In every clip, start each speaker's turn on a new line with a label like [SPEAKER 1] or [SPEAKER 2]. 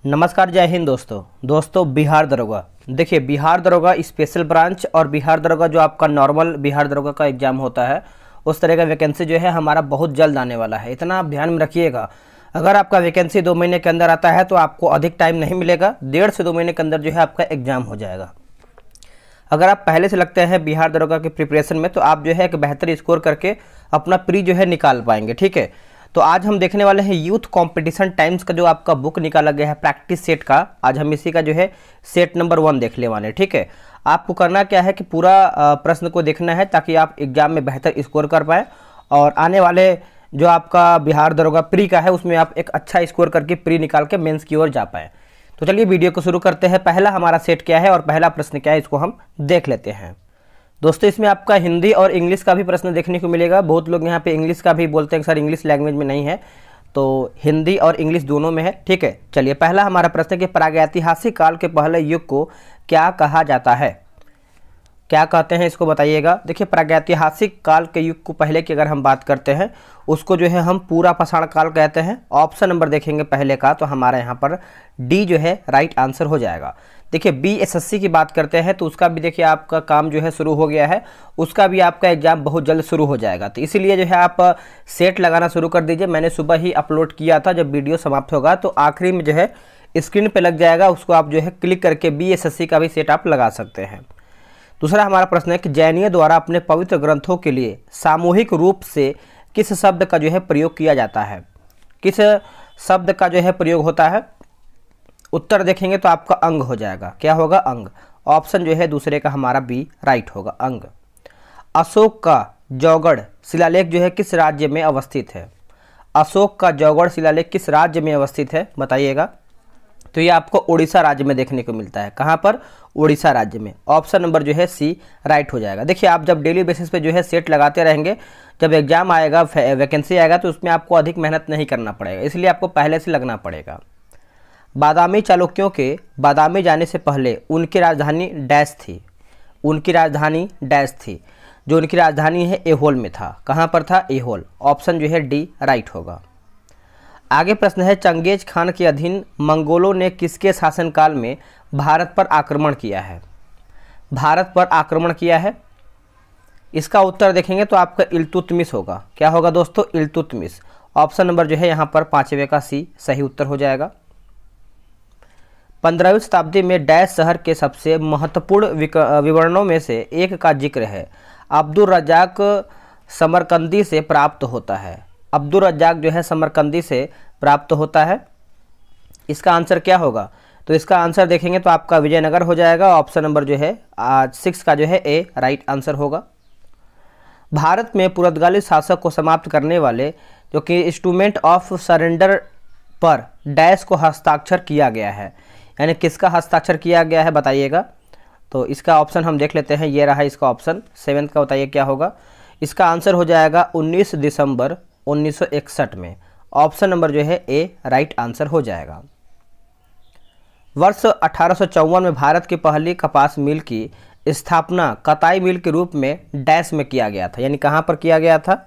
[SPEAKER 1] नमस्कार, जय हिंद दोस्तों बिहार दरोगा। देखिए, बिहार दरोगा स्पेशल ब्रांच और बिहार दरोगा जो आपका नॉर्मल बिहार दरोगा का एग्जाम होता है, उस तरह का वैकेंसी जो है हमारा बहुत जल्द आने वाला है। इतना आप ध्यान में रखिएगा। अगर आपका वैकेंसी 2 महीने के अंदर आता है तो आपको अधिक टाइम नहीं मिलेगा, 1.5 से 2 महीने के अंदर जो है आपका एग्जाम हो जाएगा। अगर आप पहले से लगते हैं बिहार दरोगा के प्रिपरेशन में तो आप जो है एक बेहतर स्कोर करके अपना प्री जो है निकाल पाएंगे। ठीक है, तो आज हम देखने वाले हैं यूथ कंपटीशन टाइम्स का जो आपका बुक निकाला गया है प्रैक्टिस सेट का। आज हम इसी का जो है सेट नंबर 1 देखने वाले हैं। ठीक है, आपको करना क्या है कि पूरा प्रश्न को देखना है ताकि आप एग्जाम में बेहतर स्कोर कर पाएँ और आने वाले जो आपका बिहार दरोगा प्री का है उसमें आप एक अच्छा स्कोर करके प्री निकाल के मेंस की ओर जा पाएँ। तो चलिए वीडियो को शुरू करते हैं। पहला हमारा सेट क्या है और पहला प्रश्न क्या है, इसको हम देख लेते हैं। दोस्तों, इसमें आपका हिंदी और इंग्लिश का भी प्रश्न देखने को मिलेगा। बहुत लोग यहाँ पे इंग्लिश का भी बोलते हैं सर इंग्लिश लैंग्वेज में नहीं है, तो हिंदी और इंग्लिश दोनों में है। ठीक है, चलिए पहला हमारा प्रश्न है कि प्रागैतिहासिक काल के पहले युग को क्या कहा जाता है, क्या कहते हैं, इसको बताइएगा। देखिए, प्रागैतिहासिक काल के युग को पहले की अगर हम बात करते हैं उसको जो है हम पूरा पाषाण काल कहते हैं। ऑप्शन नंबर देखेंगे पहले का तो हमारा यहाँ पर डी जो है राइट आंसर हो जाएगा। देखिए, बीएसएससी की बात करते हैं तो उसका भी देखिए आपका काम जो है शुरू हो गया है, उसका भी आपका एग्जाम बहुत जल्द शुरू हो जाएगा। तो इसीलिए जो है आप सेट लगाना शुरू कर दीजिए। मैंने सुबह ही अपलोड किया था, जब वीडियो समाप्त होगा तो आखिरी में जो है स्क्रीन पर लग जाएगा, उसको आप जो है क्लिक करके बीएसएससी का भी सेट आप लगा सकते हैं। दूसरा हमारा प्रश्न है कि जैनियों द्वारा अपने पवित्र ग्रंथों के लिए सामूहिक रूप से किस शब्द का जो है प्रयोग किया जाता है, किस शब्द का जो है प्रयोग होता है। उत्तर देखेंगे तो आपका अंग हो जाएगा। क्या होगा? अंग। ऑप्शन जो है दूसरे का हमारा बी राइट होगा, अंग। अशोक का जौगढ़ शिलालेख जो है किस राज्य में अवस्थित है? अशोक का जौगढ़ शिलालेख किस राज्य में अवस्थित है बताइएगा। तो ये आपको उड़ीसा राज्य में देखने को मिलता है। कहाँ पर? उड़ीसा राज्य में। ऑप्शन नंबर जो है सी राइट हो जाएगा। देखिए, आप जब डेली बेसिस पे जो है सेट लगाते रहेंगे, जब एग्जाम आएगा, वैकेंसी आएगा तो उसमें आपको अधिक मेहनत नहीं करना पड़ेगा, इसलिए आपको पहले से लगना पड़ेगा। बादामी चालुक्यों के बादामी जाने से पहले उनकी राजधानी डैश थी, उनकी राजधानी डैश थी। जो उनकी राजधानी है एहोल में था। कहाँ पर था? एहोल। ऑप्शन जो है डी राइट होगा। आगे प्रश्न है, चंगेज खान के अधीन मंगोलों ने किसके शासनकाल में भारत पर आक्रमण किया है? भारत पर आक्रमण किया है। इसका उत्तर देखेंगे तो आपका इल्तुतमिश होगा। क्या होगा दोस्तों? इल्तुतमिश। ऑप्शन नंबर जो है यहाँ पर 5वें का सी सही उत्तर हो जाएगा। 15वीं शताब्दी में डैश शहर के सबसे महत्वपूर्ण विवरणों में से एक का जिक्र है। अब्दुल रज्जाक समरकंदी से प्राप्त होता है। अब्दुल रज्जाक जो है समरकंदी से प्राप्त होता है। इसका आंसर क्या होगा? तो इसका आंसर देखेंगे तो आपका विजयनगर हो जाएगा। ऑप्शन नंबर जो है 6 का जो है ए राइट आंसर होगा। भारत में पुर्तगाली शासक को समाप्त करने वाले जो कि इंस्ट्रूमेंट ऑफ सरेंडर पर डैश को हस्ताक्षर किया गया है, यानी किसका हस्ताक्षर किया गया है बताइएगा। तो इसका ऑप्शन हम देख लेते हैं, ये रहा इसका ऑप्शन 7 का। बताइए क्या होगा? इसका आंसर हो जाएगा 19 दिसंबर 1961 में। ऑप्शन नंबर जो है ए राइट आंसर हो जाएगा। वर्ष 1854 में भारत की पहली कपास मिल की स्थापना कताई मिल के रूप में डैश में किया गया था, यानी कहाँ पर किया गया था?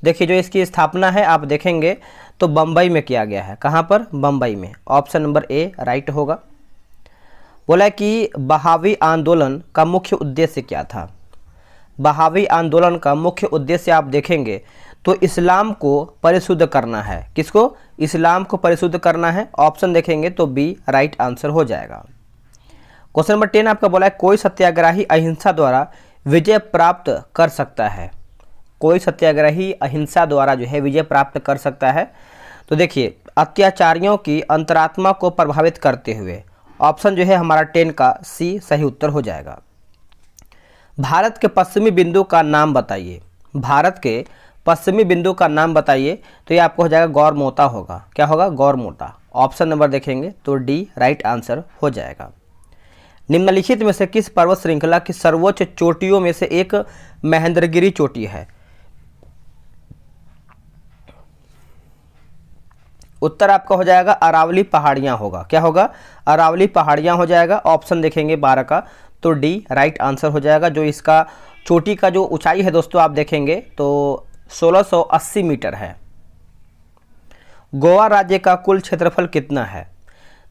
[SPEAKER 1] देखिए, जो इसकी स्थापना है आप देखेंगे तो बम्बई में किया गया है। कहाँ पर? बम्बई में। ऑप्शन नंबर ए राइट होगा। बोला कि बहावी आंदोलन का मुख्य उद्देश्य क्या था? बहावी आंदोलन का मुख्य उद्देश्य आप देखेंगे तो इस्लाम को परिशुद्ध करना है। किसको? इस्लाम को परिशुद्ध करना है। ऑप्शन देखेंगे तो बी राइट आंसर हो जाएगा। क्वेश्चन नंबर 10 आपका बोला है, कोई सत्याग्रही अहिंसा द्वारा विजय प्राप्त कर सकता है। कोई सत्याग्रही अहिंसा द्वारा जो है विजय प्राप्त कर सकता है। तो देखिए, अत्याचारियों की अंतरात्मा को प्रभावित करते हुए। ऑप्शन जो है हमारा 10 का सी सही उत्तर हो जाएगा। भारत के पश्चिमी बिंदु का नाम बताइए। भारत के पश्चिमी बिंदु का नाम बताइए। तो ये आपको हो जाएगा गौरमोता होगा। क्या होगा? गौरमोता। ऑप्शन नंबर देखेंगे तो डी राइट आंसर हो जाएगा। निम्नलिखित में से किस पर्वत श्रृंखला की सर्वोच्च चोटियों में से एक महेंद्रगिरी चोटी है? उत्तर आपका हो जाएगा अरावली पहाड़ियां होगा। क्या होगा? अरावली पहाड़ियां हो जाएगा। ऑप्शन देखेंगे 12 का तो डी राइट आंसर हो जाएगा। जो इसका चोटी का जो ऊंचाई है दोस्तों आप देखेंगे तो 1680 मीटर है। गोवा राज्य का कुल क्षेत्रफल कितना है?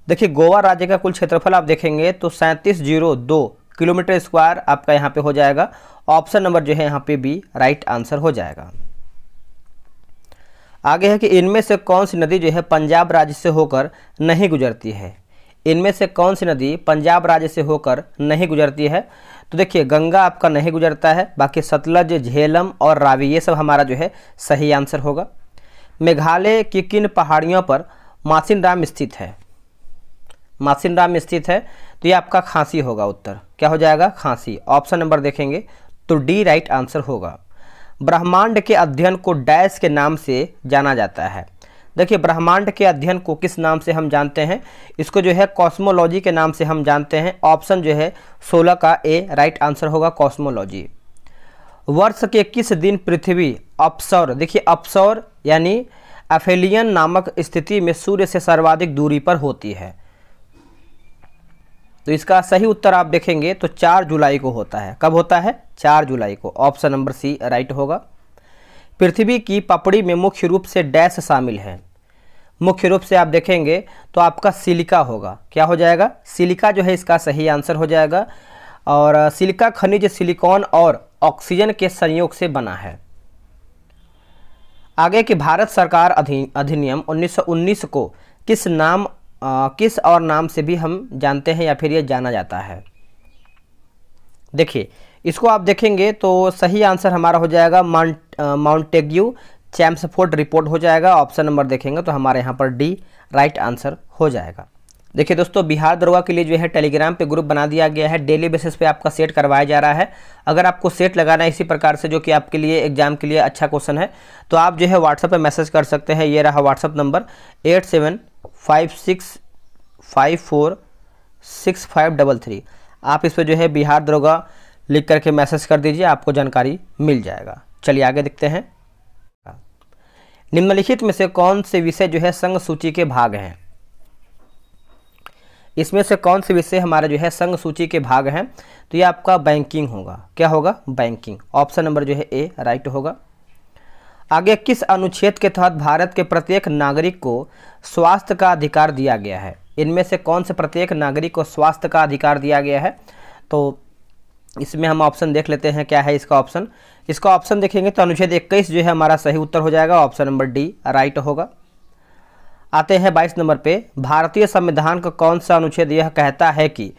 [SPEAKER 1] देखिए गोवा राज्य का कुल क्षेत्रफल आप देखेंगे तो 3702 किलोमीटर स्क्वायर आपका यहाँ पे हो जाएगा। ऑप्शन नंबर जो है यहाँ पे बी राइट आंसर हो जाएगा। आगे है कि इनमें से कौन सी नदी जो है पंजाब राज्य से होकर नहीं गुजरती है। इनमें से कौन सी नदी पंजाब राज्य से होकर नहीं गुजरती है। तो देखिए गंगा आपका नहीं गुजरता है, बाकी सतलज, झेलम और रावी ये सब हमारा जो है सही आंसर होगा। मेघालय की किन पहाड़ियों पर मासिनराम स्थित है। मासिनराम स्थित है तो ये आपका खांसी होगा। उत्तर क्या हो जाएगा, खांसी। ऑप्शन नंबर देखेंगे तो डी राइट आंसर होगा। ब्रह्मांड के अध्ययन को डैश के नाम से जाना जाता है। देखिए ब्रह्मांड के अध्ययन को किस नाम से हम जानते हैं, इसको जो है कॉस्मोलॉजी के नाम से हम जानते हैं। ऑप्शन जो है 16 का ए राइट आंसर होगा, कॉस्मोलॉजी। वर्ष के किस दिन पृथ्वी अपसौर, देखिए अपसौर यानी एफेलियन नामक स्थिति में सूर्य से सर्वाधिक दूरी पर होती है। तो इसका सही उत्तर आप देखेंगे तो 4 जुलाई को होता है। कब होता है, 4 जुलाई को। ऑप्शन नंबर सी राइट होगा। पृथ्वी की पपड़ी में मुख्य रूप से डैश शामिल है। मुख्य रूप से आप देखेंगे तो आपका सिलिका होगा। क्या हो जाएगा, सिलिका जो है इसका सही आंसर हो जाएगा। और सिलिका खनिज सिलिकॉन और ऑक्सीजन के संयोग से बना है। आगे की भारत सरकार अधिनियम 1919 को किस और नाम से भी हम जानते हैं या फिर ये जाना जाता है। देखिए इसको आप देखेंगे तो सही आंसर हमारा हो जाएगा माउंटेग्यू चैम्सफोर्ड रिपोर्ट हो जाएगा। ऑप्शन नंबर देखेंगे तो हमारे यहाँ पर डी राइट आंसर हो जाएगा। देखिए दोस्तों बिहार दरोगा के लिए जो है टेलीग्राम पे ग्रुप बना दिया गया है। डेली बेसिस पे आपका सेट करवाया जा रहा है। अगर आपको सेट लगाना है इसी प्रकार से जो कि आपके लिए एग्जाम के लिए अच्छा क्वेश्चन है तो आप जो है व्हाट्सएप पे मैसेज कर सकते हैं। ये रहा व्हाट्सएप नंबर 8756546533। आप इस पर जो है बिहार दरोगा लिख करके मैसेज कर दीजिए, आपको जानकारी मिल जाएगा। चलिए आगे देखते हैं। निम्नलिखित में से कौन से विषय जो है संघ सूची के भाग हैं। इसमें से कौन से विषय हमारे जो है संघ सूची के भाग हैं। तो ये आपका बैंकिंग होगा। क्या होगा, बैंकिंग। ऑप्शन नंबर जो है ए राइट होगा। आगे किस अनुच्छेद के तहत भारत के प्रत्येक नागरिक को स्वास्थ्य का अधिकार दिया गया है। इनमें से कौन से प्रत्येक नागरिक को स्वास्थ्य का अधिकार दिया गया है। तो इसमें हम ऑप्शन देख लेते हैं क्या है इसका ऑप्शन। इसका ऑप्शन देखेंगे तो अनुच्छेद 21 जो है हमारा सही उत्तर हो जाएगा। ऑप्शन नंबर डी राइट होगा। आते हैं 22 नंबर पे। भारतीय संविधान का कौन सा अनुच्छेद यह कहता है कि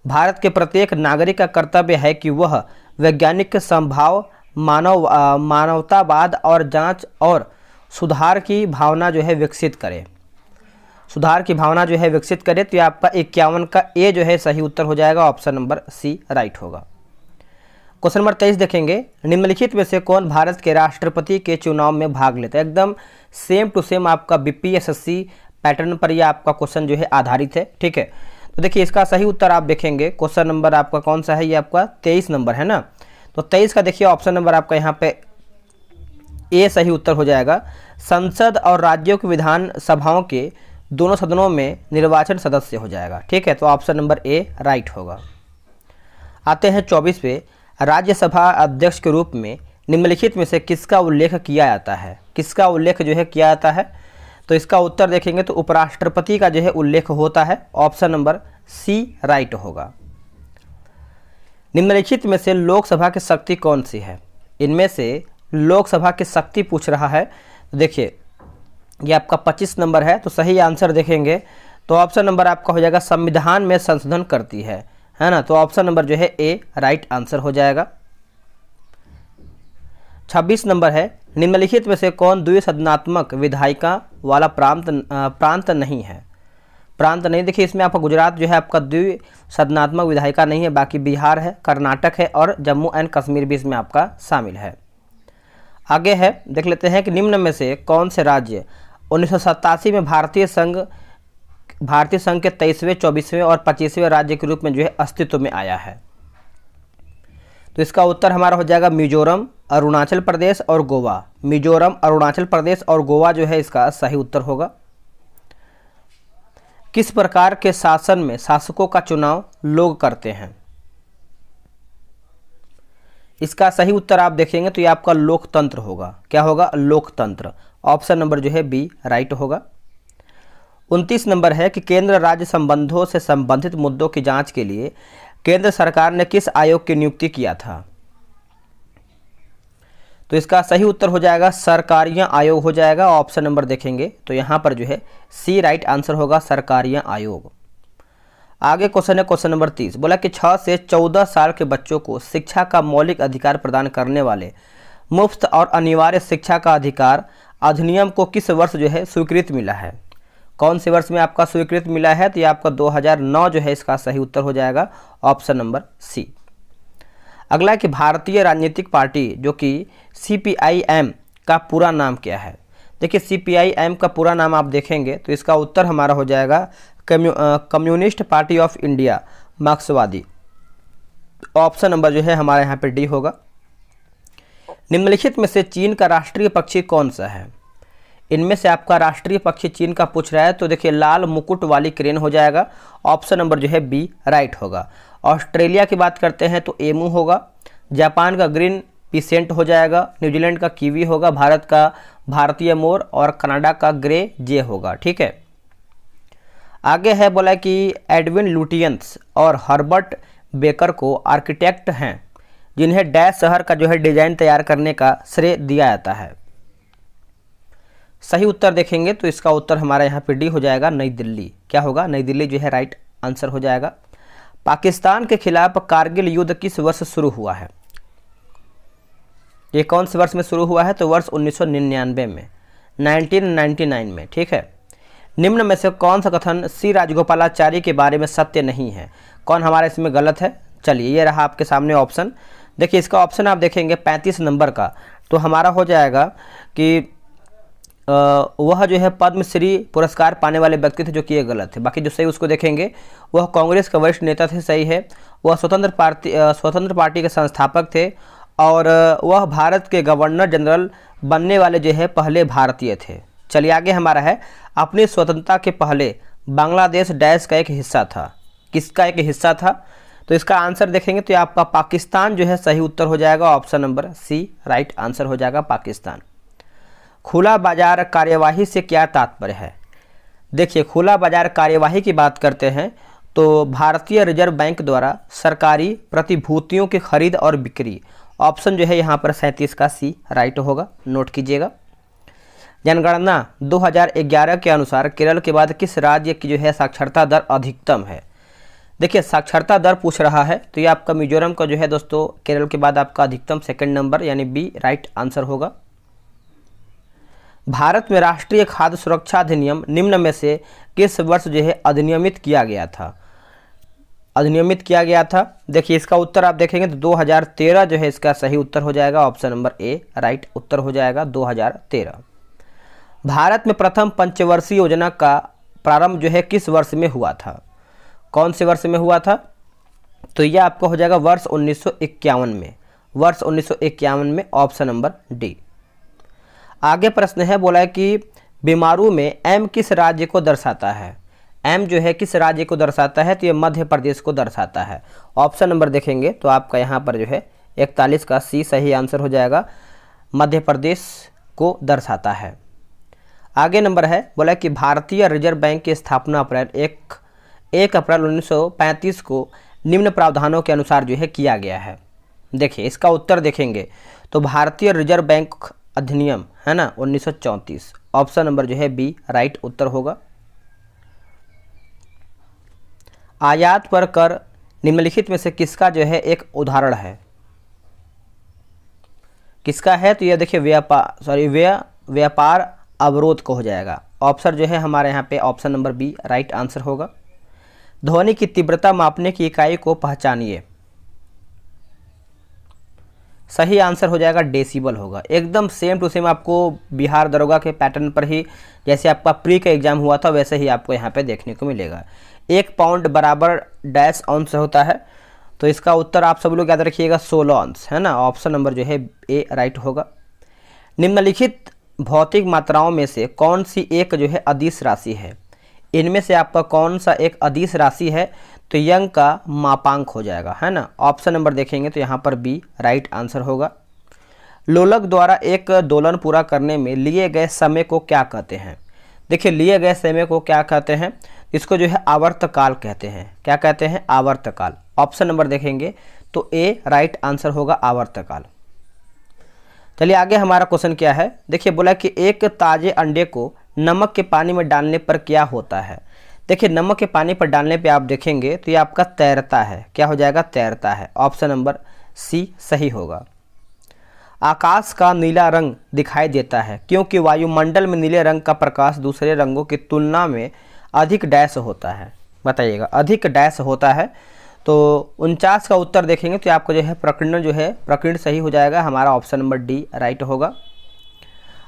[SPEAKER 1] भारत के प्रत्येक नागरिक का कर्तव्य है कि वह वैज्ञानिक संभाव, मानवतावाद और जांच और सुधार की भावना जो है विकसित करे। सुधार की भावना जो है विकसित करे। तो ये आपका 51 का ए जो है सही उत्तर हो जाएगा। ऑप्शन नंबर सी राइट होगा। क्वेश्चन नंबर 23 देखेंगे। निम्नलिखित में से कौन भारत के राष्ट्रपति के चुनाव में भाग लेता है। एकदम सेम टू सेम आपका बीपीएसएससी पैटर्न पर यह आपका क्वेश्चन जो है आधारित है। ठीक है, तो देखिए इसका सही उत्तर आप देखेंगे। क्वेश्चन नंबर आपका कौन सा है, ये आपका 23 नंबर है ना। तो 23 का देखिए ऑप्शन नंबर आपका यहाँ पे ए सही उत्तर हो जाएगा। संसद और राज्यों की विधान सभाओं के दोनों सदनों में निर्वाचन सदस्य हो जाएगा। ठीक है, तो ऑप्शन नंबर ए राइट होगा। आते हैं 24 पे। राज्यसभा अध्यक्ष के रूप में निम्नलिखित में से किसका उल्लेख किया जाता है। किसका उल्लेख जो है किया जाता है। तो इसका उत्तर देखेंगे तो उपराष्ट्रपति का जो है उल्लेख होता है। ऑप्शन नंबर सी राइट होगा। निम्नलिखित में से लोकसभा की शक्ति कौन सी है। इनमें से लोकसभा की शक्ति पूछ रहा है। तो देखिए ये आपका 25 नंबर है। तो सही आंसर देखेंगे तो ऑप्शन नंबर आपका हो जाएगा संविधान में संशोधन करती है ना। तो ऑप्शन नंबर जो है ए राइट आंसर हो जाएगा। 26 नंबर है। निम्नलिखित में से कौन द्विसदनात्मक विधायिका वाला प्रांत नहीं है। प्रांत नहीं, देखिए इसमें आपका गुजरात जो है आपका द्विसदनात्मक विधायिका नहीं है, बाकी बिहार है, कर्नाटक है और जम्मू एंड कश्मीर भी इसमें आपका शामिल है। आगे है देख लेते हैं कि निम्न में से कौन से राज्य 1987 में भारतीय संघ के 23वें, 24वें और 25वें राज्य के रूप में जो है अस्तित्व में आया है। तो इसका उत्तर हमारा हो जाएगा मिजोरम, अरुणाचल प्रदेश और गोवा। मिजोरम, अरुणाचल प्रदेश और गोवा जो है इसका सही उत्तर होगा। किस प्रकार के शासन में शासकों का चुनाव लोग करते हैं। इसका सही उत्तर आप देखेंगे तो ये आपका लोकतंत्र होगा। क्या होगा, लोकतंत्र। ऑप्शन नंबर जो है बी राइट होगा। 29 नंबर है कि केंद्र राज्य संबंधों से संबंधित मुद्दों की जांच के लिए केंद्र सरकार ने किस आयोग की नियुक्ति किया था? तो इसका सही उत्तर हो जाएगा सरकारियां आयोग हो जाएगा। ऑप्शन नंबर देखेंगे तो यहाँ पर जो है सी राइट आंसर होगा, सरकारियां आयोग। आगे क्वेश्चन है क्वेश्चन नंबर 30, बोला कि 6 से 14 साल के बच्चों को शिक्षा का मौलिक अधिकार प्रदान करने वाले मुफ्त और अनिवार्य शिक्षा का अधिकार अधिनियम को किस वर्ष जो है स्वीकृत मिला है? कौन से वर्ष में आपका स्वीकृत मिला है? तो ये आपका 2009 जो है इसका सही उत्तर हो जाएगा, ऑप्शन नंबर सी। अगला कि भारतीय राजनीतिक पार्टी जो कि CPIM का पूरा नाम क्या है? देखिए CPIM का पूरा नाम आप देखेंगे तो इसका उत्तर हमारा हो जाएगा कम्युनिस्ट पार्टी ऑफ इंडिया, मार्क्सवादी। ऑप्शन नंबर जो है हमारे यहाँ पे डी होगा। निम्नलिखित में से चीन का राष्ट्रीय पक्षी कौन सा है? इनमें से आपका राष्ट्रीय पक्षी चीन का पूछ रहा है तो देखिए लाल मुकुट वाली क्रेन हो जाएगा। ऑप्शन नंबर जो है बी राइट होगा। ऑस्ट्रेलिया की बात करते हैं तो एमू होगा। जापान का ग्रीन पीसेंट हो जाएगा। न्यूजीलैंड का कीवी होगा। भारत का भारतीय मोर और कनाडा का ग्रे जे होगा। ठीक है, आगे है बोला कि एडविन लुटियंस और हर्बर्ट बेकर को आर्किटेक्ट हैं जिन्हें डैश शहर का जो है डिजाइन तैयार करने का श्रेय दिया जाता है। सही उत्तर देखेंगे तो इसका उत्तर हमारा यहाँ पे डी हो जाएगा, नई दिल्ली। क्या होगा? नई दिल्ली जो है राइट आंसर हो जाएगा। पाकिस्तान के खिलाफ कारगिल युद्ध किस वर्ष शुरू हुआ है? ये कौन से वर्ष में शुरू हुआ है? तो वर्ष 1999 में, 1999 में। ठीक है, निम्न में से कौन सा कथन सी राजगोपालाचारी के बारे में सत्य नहीं है? कौन हमारा इसमें गलत है? चलिए ये रहा आपके सामने ऑप्शन। देखिए इसका ऑप्शन आप देखेंगे 35 नंबर का, तो हमारा हो जाएगा कि वह जो है पद्मश्री पुरस्कार पाने वाले व्यक्ति थे, जो कि ये गलत है। बाकी जो सही उसको देखेंगे, वह कांग्रेस के वरिष्ठ नेता थे, सही है। वह स्वतंत्र पार्टी के संस्थापक थे और वह भारत के गवर्नर जनरल बनने वाले जो है पहले भारतीय थे। चलिए आगे हमारा है, अपनी स्वतंत्रता के पहले बांग्लादेश डैश का एक हिस्सा था। किसका एक हिस्सा था? तो इसका आंसर देखेंगे तो आपका पाकिस्तान जो है सही उत्तर हो जाएगा। Option number C right answer हो जाएगा, पाकिस्तान। खुला बाजार कार्यवाही से क्या तात्पर्य है? देखिए खुला बाजार कार्यवाही की बात करते हैं तो भारतीय रिजर्व बैंक द्वारा सरकारी प्रतिभूतियों की खरीद और बिक्री। ऑप्शन जो है यहाँ पर 37 का सी राइट होगा, नोट कीजिएगा। जनगणना 2011 के अनुसार केरल के बाद किस राज्य की जो है साक्षरता दर अधिकतम है? देखिए साक्षरता दर पूछ रहा है तो ये आपका मिजोरम का जो है दोस्तों केरल के बाद आपका अधिकतम सेकंड नंबर, यानी बी राइट आंसर होगा। भारत में राष्ट्रीय खाद्य सुरक्षा अधिनियम निम्न में से किस वर्ष जो है अधिनियमित किया गया था? अधिनियमित किया गया था, देखिए इसका उत्तर आप देखेंगे तो 2013 जो है इसका सही उत्तर हो जाएगा। ऑप्शन नंबर ए राइट उत्तर हो जाएगा, 2013। भारत में प्रथम पंचवर्षीय योजना का प्रारंभ जो है किस वर्ष में हुआ था? कौन से वर्ष में हुआ था? तो यह आपको हो जाएगा वर्ष 1951 में, वर्ष 1951 में। Option number D. आगे प्रश्न है, बोला है कि बीमारू में एम किस राज्य को दर्शाता है? एम जो है किस राज्य को दर्शाता है? तो ये मध्य प्रदेश को दर्शाता है। ऑप्शन नंबर देखेंगे तो आपका यहाँ पर जो है 41 का सी सही आंसर हो जाएगा, मध्य प्रदेश को दर्शाता है। आगे नंबर है, बोला कि भारतीय रिजर्व बैंक की स्थापना अप्रैल 1 अप्रैल 1935 को निम्न प्रावधानों के अनुसार जो है किया गया है। देखिए इसका उत्तर देखेंगे तो भारतीय रिजर्व बैंक अधिनियम है ना 1934। ऑप्शन नंबर जो है बी राइट उत्तर होगा। आयात पर कर निम्नलिखित में से किसका जो है एक उदाहरण है? किसका है? तो यह देखिए व्यापार अवरोध को हो जाएगा। ऑप्शन जो है हमारे यहाँ पे option number B right answer होगा। ध्वनि की तीव्रता मापने की इकाई को पहचानिए। सही आंसर हो जाएगा डेसिबल होगा। एकदम सेम टू सेम आपको बिहार दरोगा के पैटर्न पर ही, जैसे आपका प्री का एग्जाम हुआ था वैसे ही आपको यहाँ पे देखने को मिलेगा। 1 पाउंड बराबर डैश ऑन्स होता है, तो इसका उत्तर आप सब लोग याद रखिएगा 16 ऑन्स है ना। ऑप्शन नंबर जो है ए राइट होगा। निम्नलिखित भौतिक मात्राओं में से कौन सी एक जो है अदिश राशि है? इनमें से आपका कौन सा एक अदिश राशि है? तो यंग का मापांक हो जाएगा है ना। ऑप्शन नंबर देखेंगे तो यहाँ पर बी राइट आंसर होगा। लोलक द्वारा एक दोलन पूरा करने में लिए गए समय को क्या कहते हैं? देखिए लिए गए समय को क्या कहते हैं, इसको जो है आवर्तकाल कहते हैं। क्या कहते हैं? आवर्तकाल। ऑप्शन नंबर देखेंगे तो ए राइट आंसर होगा, आवर्तकाल। चलिए आगे हमारा क्वेश्चन क्या है, देखिए बोला कि एक ताजे अंडे को नमक के पानी में डालने पर क्या होता है। देखिए नमक के पानी पर डालने पे आप देखेंगे तो ये आपका तैरता है। क्या हो जाएगा? तैरता है। ऑप्शन नंबर सी सही होगा। आकाश का नीला रंग दिखाई देता है क्योंकि वायुमंडल में नीले रंग का प्रकाश दूसरे रंगों की तुलना में अधिक डैश होता है। बताइएगा, अधिक डैश होता है। तो 49 का उत्तर देखेंगे तो आपको जो है प्रकीर्णन जो है प्रकीर्ण सही हो जाएगा। हमारा ऑप्शन नंबर डी राइट होगा।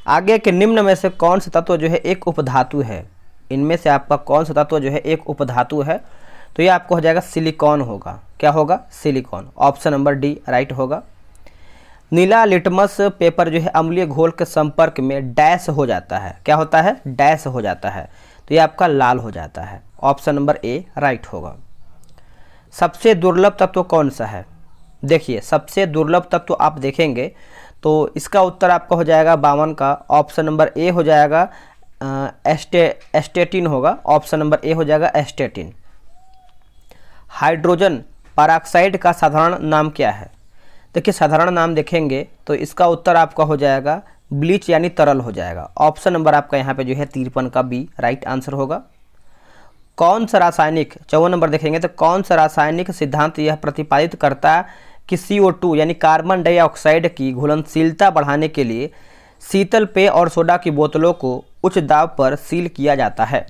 [SPEAKER 1] आगे के निम्न में से कौन सा तत्व जो है एक उपधातु है? इनमें से आपका कौन सा तत्व जो है एक उपधातु है? तो ये आपको हो जाएगा सिलिकॉन होगा। क्या होगा? Silicon. Option number D right होगा। नीला लिटमस पेपर जो है अम्लीय घोल के संपर्क में डैश हो जाता है। क्या होता है? डैश हो जाता है। तो ये आपका लाल हो जाता है। ऑप्शन नंबर ए राइट होगा। सबसे दुर्लभ तत्व कौन सा है? देखिए सबसे दुर्लभ तत्व आप देखेंगे तो इसका उत्तर आपका हो जाएगा 52 का। ऑप्शन नंबर ए हो जाएगा एस्टेटिन होगा। ऑप्शन नंबर ए हो जाएगा एस्टेटिन। हाइड्रोजन परऑक्साइड का साधारण नाम क्या है? देखिए साधारण नाम देखेंगे तो इसका उत्तर आपका हो जाएगा ब्लीच यानी तरल हो जाएगा। ऑप्शन नंबर आपका यहाँ पे जो है 53 का बी राइट आंसर होगा। कौन सा रासायनिक 54 नंबर देखेंगे तो कौन सा रासायनिक सिद्धांत यह प्रतिपादित करता है कि CO2 यानी कार्बन डाइऑक्साइड की घुलनशीलता बढ़ाने के लिए शीतल पेय और सोडा की बोतलों को उच्च दाब पर सील किया जाता है।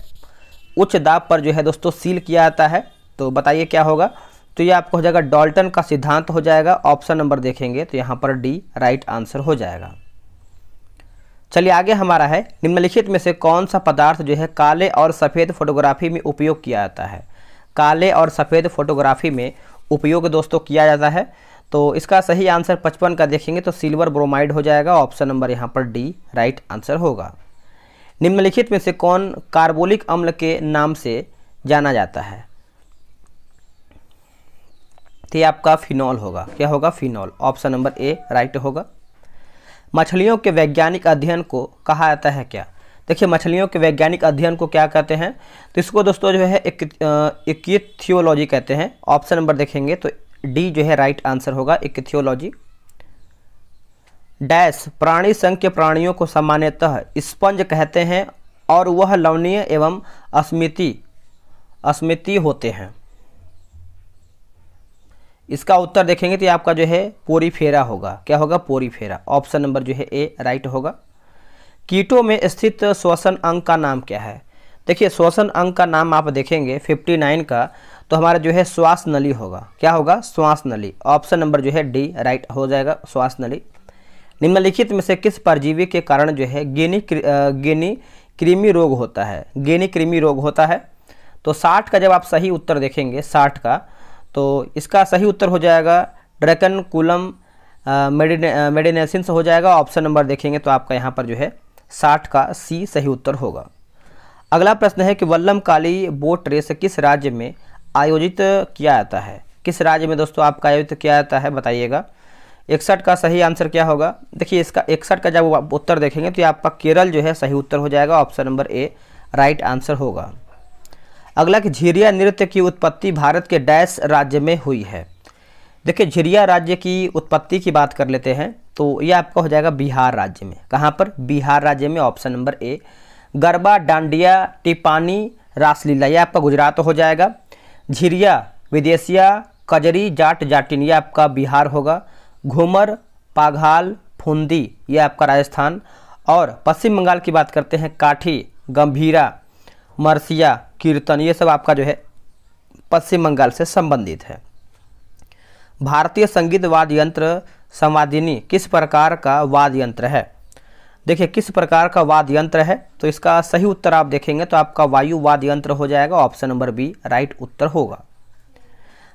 [SPEAKER 1] उच्च दाब पर जो है दोस्तों सील किया जाता है। तो बताइए क्या होगा? तो ये आपको हो जाएगा डाल्टन का सिद्धांत हो जाएगा। ऑप्शन नंबर देखेंगे तो यहाँ पर डी राइट आंसर हो जाएगा। चलिए आगे हमारा है निम्नलिखित में से कौन सा पदार्थ जो है काले और सफ़ेद फोटोग्राफी में उपयोग किया जाता है? काले और सफ़ेद फोटोग्राफी में उपयोग दोस्तों किया जाता है। तो इसका सही आंसर 55 का देखेंगे तो सिल्वर ब्रोमाइड हो जाएगा। ऑप्शन नंबर यहाँ पर डी राइट आंसर होगा। निम्नलिखित में से कौन कार्बोलिक अम्ल के नाम से जाना जाता है? तो ये आपका फिनॉल होगा। क्या होगा? Phenol. Option number A right होगा। मछलियों के वैज्ञानिक अध्ययन को कहा जाता है क्या? देखिए मछलियों के वैज्ञानिक अध्ययन को क्या कहते हैं? तो इसको दोस्तों जो है इक्थियोलॉजी कहते हैं। ऑप्शन नंबर देखेंगे तो डी जो है राइट आंसर होगा, इक्थियोलॉजी। डैश प्राणी संघ के प्राणियों को सामान्यतः स्पंज कहते हैं और वह लवणीय एवं अस्मिती होते हैं। इसका उत्तर देखेंगे तो आपका जो है पोरीफेरा होगा। क्या होगा? पोरीफेरा। ऑप्शन नंबर जो है ए राइट होगा। कीटों में स्थित श्वसन अंग का नाम क्या है? देखिए श्वसन अंग का नाम आप देखेंगे 59 का तो हमारा जो है श्वास नली होगा। क्या होगा? श्वास नली। ऑप्शन नंबर जो है डी राइट हो जाएगा, श्वास नली। निम्नलिखित में से किस परजीवी के कारण जो है गिनी कृमि रोग होता है? गिनी कृमि रोग होता है। तो 60 का जब आप सही उत्तर देखेंगे 60 का तो इसका सही उत्तर हो जाएगा ड्रैकनकुलम मेडिनेसिंस हो जाएगा। ऑप्शन नंबर देखेंगे तो आपका यहाँ पर जो है 60 का सी सही उत्तर होगा। अगला प्रश्न है कि वल्लमकाली बोट रेस किस राज्य में आयोजित किया जाता है? किस राज्य में दोस्तों आपका आयोजित किया जाता है? बताइएगा। 61 का सही आंसर क्या होगा? देखिए इसका 61 का जब आप उत्तर देखेंगे तो आपका केरल जो है सही उत्तर हो जाएगा। Option number A right answer होगा। अगला कि झिरिया नृत्य की उत्पत्ति भारत के डैश राज्य में हुई है? देखिए झिरिया राज्य की उत्पत्ति की बात कर लेते हैं तो ये आपका हो जाएगा बिहार राज्य में। कहाँ पर? बिहार राज्य में। Option number A. Garba, dandiya, tippani, raslila ये आपका गुजरात हो जाएगा। झिरिया, विदेशिया, कजरी, जाट, जाटिन ये आपका बिहार होगा। घूमर, पाघाल, फुंदी ये आपका राजस्थान। और पश्चिम बंगाल की बात करते हैं काठी, गंभीरा, मरसिया, कीर्तन ये सब आपका जो है पश्चिम बंगाल से संबंधित है। भारतीय संगीत वाद्य यंत्र संवादिनी किस प्रकार का वाद्य यंत्र है? देखिए किस प्रकार का वाद्य यंत्र है तो इसका सही उत्तर आप देखेंगे तो आपका वायु वाद्य यंत्र हो जाएगा। ऑप्शन नंबर बी राइट उत्तर होगा।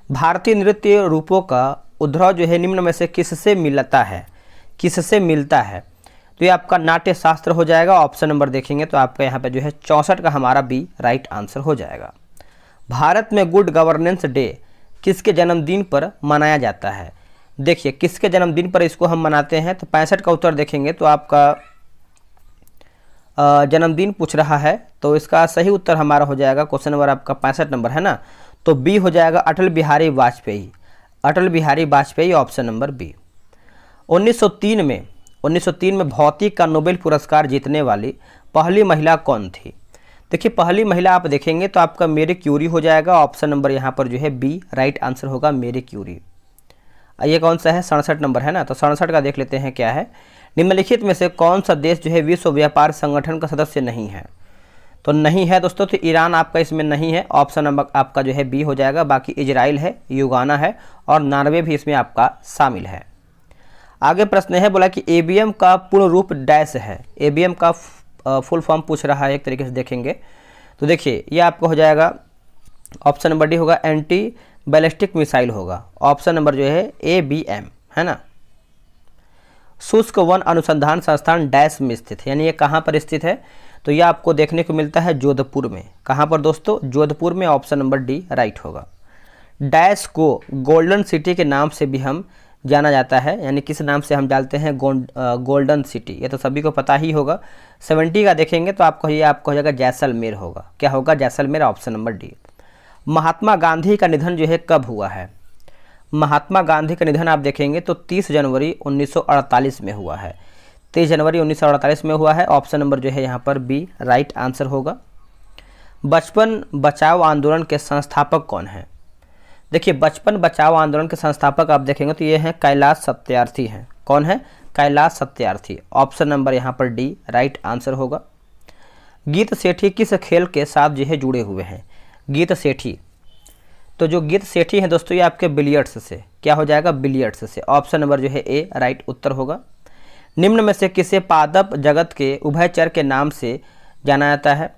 [SPEAKER 1] भारतीय नृत्य रूपों का उद्भव जो है निम्न में से किससे मिलता है? किससे मिलता है? तो ये आपका नाट्य शास्त्र हो जाएगा। ऑप्शन नंबर देखेंगे तो आपका यहाँ पे जो है 64 का हमारा बी राइट आंसर हो जाएगा। भारत में गुड गवर्नेंस डे किसके जन्मदिन पर मनाया जाता है? देखिए किसके जन्मदिन पर इसको हम मनाते हैं तो 65 का उत्तर देखेंगे तो आपका जन्मदिन पूछ रहा है, तो इसका सही उत्तर हमारा हो जाएगा क्वेश्चन नंबर आपका 65 नंबर है ना, तो बी हो जाएगा Atal Bihari Vajpayee. Atal Bihari Vajpayee option number B. 1903 में भौतिक का नोबेल पुरस्कार जीतने वाली पहली महिला कौन थी? देखिए पहली महिला आप देखेंगे तो आपका मेरी क्यूरी हो जाएगा, ऑप्शन नंबर यहाँ पर जो है बी राइट आंसर होगा, मेरी क्यूरी। ये कौन सा है? 67 नंबर है ना, तो 67 का देख लेते हैं क्या है। निम्नलिखित में से कौन सा देश जो है विश्व व्यापार संगठन का सदस्य नहीं है? तो नहीं है दोस्तों, तो ईरान आपका इसमें नहीं है, ऑप्शन नंबर आपका जो है बी हो जाएगा। बाकी इजराइल है, युगाना है और नॉर्वे भी इसमें आपका शामिल है। आगे प्रश्न है, बोला कि एबीएम का पूर्ण रूप डैश है। एबीएम का फुल फॉर्म पूछ रहा है, एक तरीके से देखेंगे तो देखिए ये आपका हो जाएगा ऑप्शन नंबर डी होगा, एंटी बैलिस्टिक मिसाइल होगा, ऑप्शन नंबर जो है एबीएम है ना। शुष्क वन अनुसंधान संस्थान डैश में स्थित है, यानी ये कहाँ पर स्थित है? तो ये आपको देखने को मिलता है जोधपुर में। कहाँ पर दोस्तों? जोधपुर में, ऑप्शन नंबर डी राइट होगा। डैश को गोल्डन सिटी के नाम से भी हम जाना जाता है, यानी किस नाम से हम जानते हैं? गोल्डन सिटी, ये तो सभी को पता ही होगा। 70 का देखेंगे तो आपको ये आपको हो जाएगा जैसलमेर होगा। क्या होगा? Jaisalmer, option number D. Mahatma Gandhi का निधन जो है कब हुआ है? महात्मा गांधी का निधन आप देखेंगे तो 30 जनवरी 1948 में हुआ है। 30 जनवरी 1948 में हुआ है, ऑप्शन नंबर जो है यहाँ पर बी राइट आंसर होगा। बचपन बचाओ आंदोलन के संस्थापक कौन है? देखिए बचपन बचाओ आंदोलन के संस्थापक आप देखेंगे तो ये हैं कैलाश सत्यार्थी हैं। कौन है? कैलाश सत्यार्थी, ऑप्शन नंबर यहाँ पर डी राइट आंसर होगा। गीत सेठी किस खेल के साथ जो है जुड़े हुए हैं? गीत सेठी, तो जो गीत सेठी हैं दोस्तों ये आपके बिलियर्ड्स से, क्या हो जाएगा? बिलियर्ड्स से, ऑप्शन नंबर जो है ए राइट उत्तर होगा। निम्न में से किसे पादप जगत के उभयचर के नाम से जाना जाता है?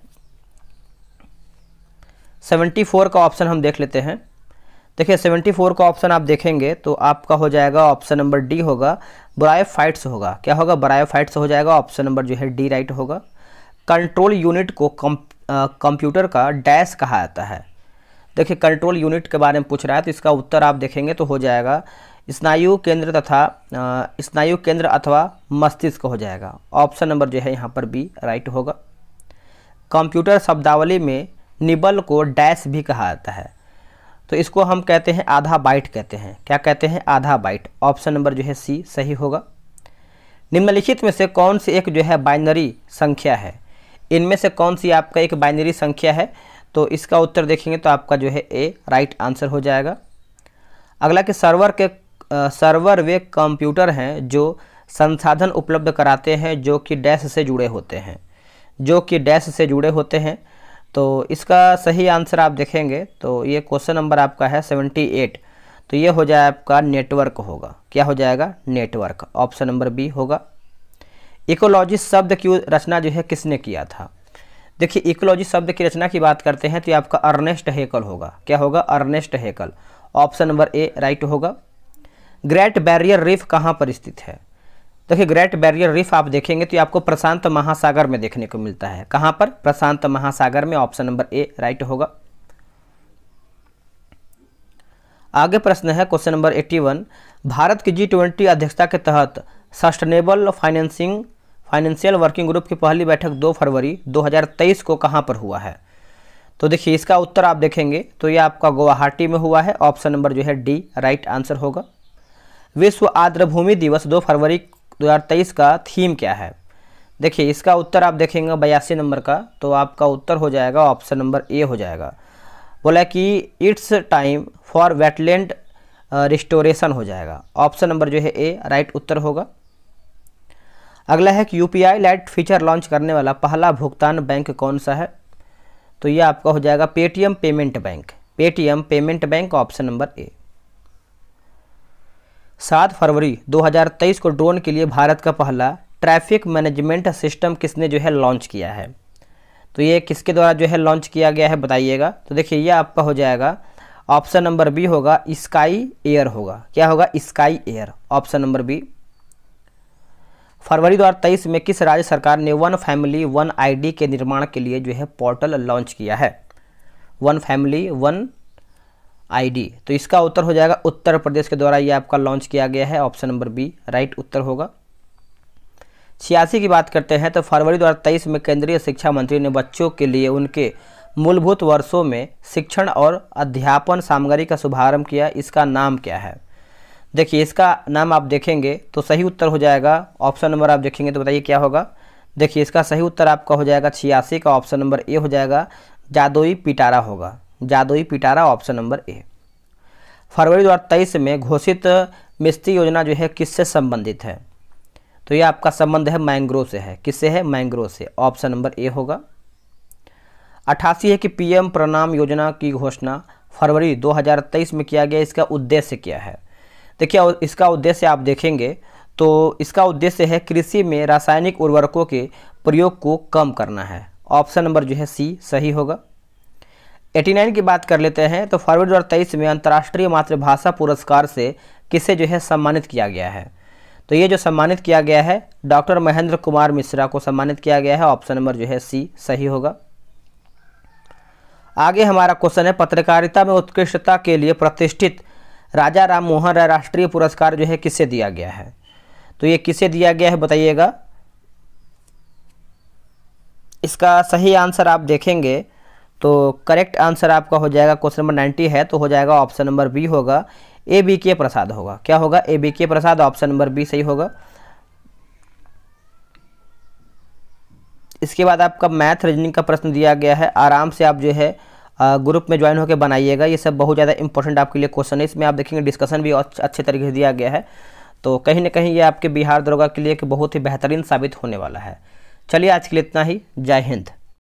[SPEAKER 1] 74 का ऑप्शन हम देख लेते हैं। देखिए 74 का ऑप्शन आप देखेंगे तो आपका हो जाएगा ऑप्शन नंबर डी होगा, ब्रायोफाइट्स होगा। क्या होगा? ब्रायोफाइट्स हो जाएगा, ऑप्शन नंबर जो है डी राइट होगा। कंट्रोल यूनिट को कंप्यूटर का डैश कहा जाता है। देखिए कंट्रोल यूनिट के बारे में पूछ रहा है, तो इसका उत्तर आप देखेंगे तो हो जाएगा स्नायु केंद्र अथवा मस्तिष्क हो जाएगा, ऑप्शन नंबर जो है यहाँ पर बी राइट होगा। कंप्यूटर शब्दावली में निबल को डैश भी कहा जाता है, तो इसको हम कहते हैं आधा बाइट कहते हैं। क्या कहते हैं? आधा बाइट, ऑप्शन नंबर जो है सी सही होगा। निम्नलिखित में से कौन सी एक जो है बाइनरी संख्या है? इनमें से कौन सी आपका एक बाइनरी संख्या है? तो इसका उत्तर देखेंगे तो आपका जो है ए राइट आंसर हो जाएगा। अगला कि सर्वर वे कंप्यूटर हैं जो संसाधन उपलब्ध कराते हैं जो कि डैश से जुड़े होते हैं, जो कि डैश से जुड़े होते हैं। तो इसका सही आंसर आप देखेंगे तो ये क्वेश्चन नंबर आपका है 78, तो ये हो जाए आपका नेटवर्क होगा। क्या हो जाएगा? नेटवर्क, ऑप्शन नंबर बी होगा। इकोलॉजी शब्द की रचना जो है किसने किया था? देखिए इकोलॉजी शब्द की रचना की बात करते हैं तो ये आपका अर्नेस्ट हेकल होगा। क्या होगा? Ernest Haeckel, option number A right होगा। ग्रेट बैरियर रीफ कहाँ पर स्थित है? देखिए ग्रेट बैरियर रीफ आप देखेंगे तो ये आपको प्रशांत महासागर में देखने को मिलता है। कहाँ पर? प्रशांत महासागर में, ऑप्शन नंबर ए राइट होगा। आगे प्रश्न है क्वेश्चन नंबर 81, भारत की G20 अध्यक्षता के तहत सस्टेनेबल फाइनेंशियल वर्किंग ग्रुप की पहली बैठक 2 फरवरी 2023 को कहाँ पर हुआ है? तो देखिए इसका उत्तर आप देखेंगे तो ये आपका गुवाहाटी में हुआ है, ऑप्शन नंबर जो है डी राइट आंसर होगा। विश्व आर्द्रभूमि दिवस 2 फरवरी 2023 का थीम क्या है? देखिए इसका उत्तर आप देखेंगे 82 नंबर का, तो आपका उत्तर हो जाएगा ऑप्शन नंबर ए हो जाएगा। बोला कि it's time for wetland restoration हो जाएगा, ऑप्शन नंबर जो है ए राइट उत्तर होगा। अगला है कि यूपीआई लाइट फीचर लॉन्च करने वाला पहला भुगतान बैंक कौन सा है? तो ये आपका हो जाएगा Paytm payment bank, Paytm payment bank, option number ए। 7 फरवरी 2023 को ड्रोन के लिए भारत का पहला ट्रैफिक मैनेजमेंट सिस्टम किसने जो है लॉन्च किया है? तो ये किसके द्वारा जो है लॉन्च किया गया है बताइएगा। तो देखिए ये आपका हो जाएगा ऑप्शन नंबर बी होगा, स्काई एयर होगा। क्या होगा? Sky air, option number B. फरवरी 2023 में किस राज्य सरकार ने वन फैमिली वन आईडी के निर्माण के लिए जो है पोर्टल लॉन्च किया है? वन फैमिली वन आईडी, तो इसका उत्तर हो जाएगा उत्तर प्रदेश के द्वारा ये आपका लॉन्च किया गया है, ऑप्शन नंबर बी राइट उत्तर होगा। 86 की बात करते हैं तो फरवरी 2023 में केंद्रीय शिक्षा मंत्री ने बच्चों के लिए उनके मूलभूत वर्षों में शिक्षण और अध्यापन सामग्री का शुभारंभ किया। इसका नाम क्या है? देखिए, इसका नाम आप देखेंगे तो सही उत्तर हो जाएगा, ऑप्शन नंबर आप देखेंगे तो बताइए क्या होगा। देखिए, इसका सही उत्तर आपका हो जाएगा 86 का ऑप्शन नंबर ए हो जाएगा, जादोई पिटारा होगा। जादोई पिटारा ऑप्शन नंबर ए। फरवरी 2023 में घोषित मिस्त्री योजना जो है किससे संबंधित है? तो ये आपका संबंध है मैंग्रोव से है। किससे है? मैंग्रोव से। ऑप्शन नंबर ए होगा। 88 है कि पीएम प्रणाम योजना की घोषणा फरवरी 2023 में किया गया। इसका उद्देश्य क्या है? देखिए, इसका उद्देश्य आप देखेंगे तो इसका उद्देश्य है कृषि में रासायनिक उर्वरकों के प्रयोग को कम करना है। ऑप्शन नंबर जो है सी सही होगा। 89 की बात कर लेते हैं तो फरवरी 2023 में अंतर्राष्ट्रीय मातृभाषा पुरस्कार से किसे जो है सम्मानित किया गया है? तो ये जो सम्मानित किया गया है डॉक्टर महेंद्र कुमार मिश्रा को सम्मानित किया गया है। ऑप्शन नंबर जो है सी सही होगा। आगे हमारा क्वेश्चन है, पत्रकारिता में उत्कृष्टता के लिए प्रतिष्ठित राजा राम मोहन राय राष्ट्रीय पुरस्कार जो है किसे दिया गया है? तो ये किसे दिया गया है बताइएगा। इसका सही आंसर आप देखेंगे तो करेक्ट आंसर आपका हो जाएगा, क्वेश्चन नंबर 90 है तो हो जाएगा ऑप्शन नंबर बी होगा, ABK प्रसाद होगा। क्या होगा? ABK प्रसाद। ऑप्शन नंबर बी सही होगा। इसके बाद आपका मैथ रीजनिंग का प्रश्न दिया गया है, आराम से आप जो है ग्रुप में ज्वाइन होकर बनाइएगा। ये सब बहुत ज़्यादा इंपॉर्टेंट आपके लिए क्वेश्चन है। इसमें आप देखेंगे डिस्कशन भी अच्छे तरीके से दिया गया है, तो कहीं ना कहीं ये आपके बिहार दरोगा के लिए बहुत ही बेहतरीन साबित होने वाला है। चलिए, आज के लिए इतना ही। जय हिंद।